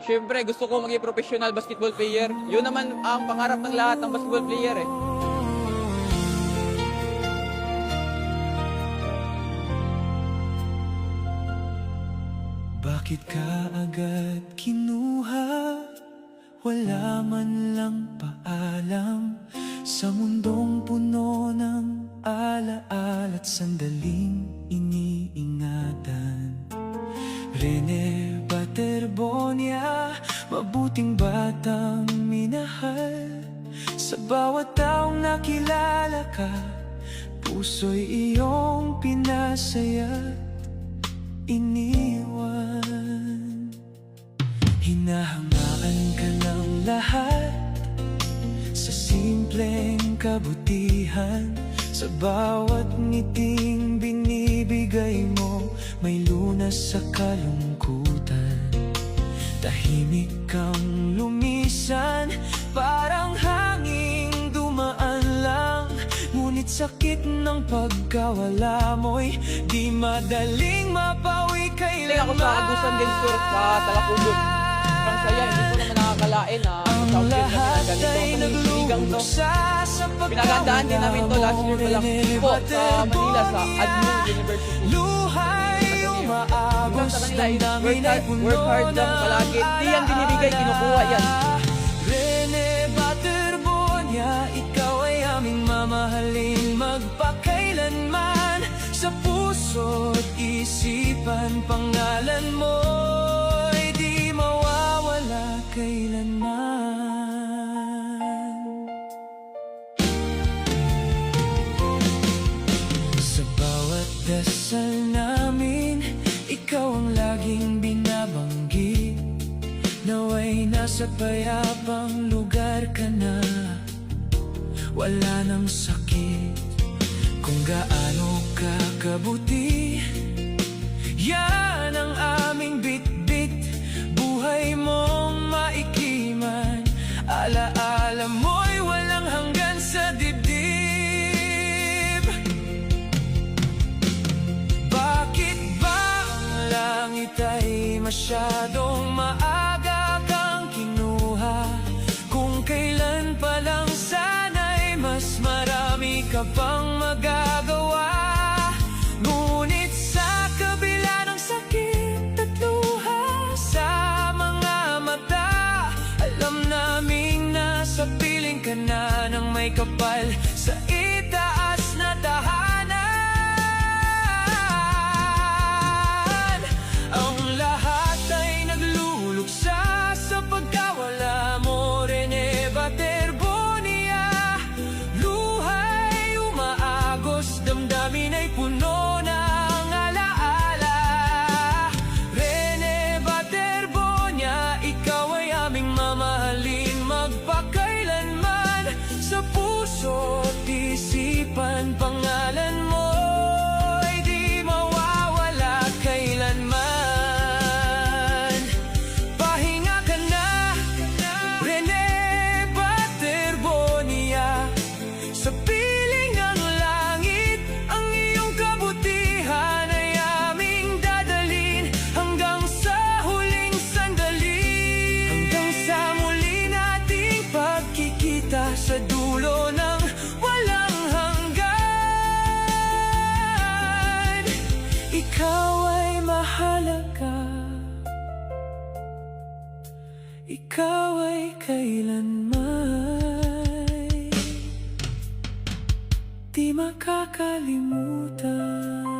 Siyempre, gusto ko maging professional basketball player. Yun naman ang pangarap ng lahat ng basketball player eh. Bakit ka agad kinuha? Wala man lang paalam sa mundong puno ng alaala at sandaling iniingatan. Rene Baterbonia, mabuting batang minahal. Sa bawat taong nakilala ka, puso'y iyong pinasaya, iniwan. Hinahangaan ka ng lahat sa simpleng kabutihan. Sa bawat ngiting binibigay mo, may lunas sa kalungkutan. Tahimik kang lumisan, parang hanging dumaan lang. Ngunit sakit ng pagkawala mo'y di madaling mapawi kailanman. Ako sa Agusan din sur sa Talakugon. Ang saya, hindi ko naman nakakalain na ang lahat ay nagluluksa sa pinagandaan din namin to last year pa lang po sa Manila sa Admu University. Luhay umaagos, damdamin ay puno work hard lang palagi. Di yan binibigay, kinukuha yan. Rene Baterbonia, ikaw ay aming mamahalin magpakailanman. Sa puso't isipan, pangalan mo'y di mawawala kailanman. Sa bawat dasal namin, ikaw ang laging binabanggit. Naway nasa payapang lugar ka na, wala nang sakit. Kung gaano ka kabuti, yan ang aming bitbit. Buhay mong maikiman, alaala mo'y walang hanggan sa dibdib. Bakit ba ang langit ay masyadong maaga kang kinuha? Kung kailan pa lang sana'y mas marami ka pang magagawa. Ngunit sa kabila ng sakit at luha sa mga mata, alam naming nasa piling ka na ng may kapal sa itaas na tahanan. Ang lahat ay nagluluksa sa pagkawala mo, Rene Baterbonia. Luhay umaagos, damdamin ay puno ng alaala. Rene Baterbonia, ikaw ay aming mamahalin magpakailanman. Sa puso't isipan, pangalan mo'y di mawawala kailanman. Pahinga ka na, Rene Baterbonia. Sa piling ng langit, ang iyong kabutihan ay aming dadalhin hanggang sa huling sandali. Hanggang sa muli nating pagkikita sa dulo ng walang hanggan. Ikaw ay mahalaga, ikaw ay kailanman di makakalimutan.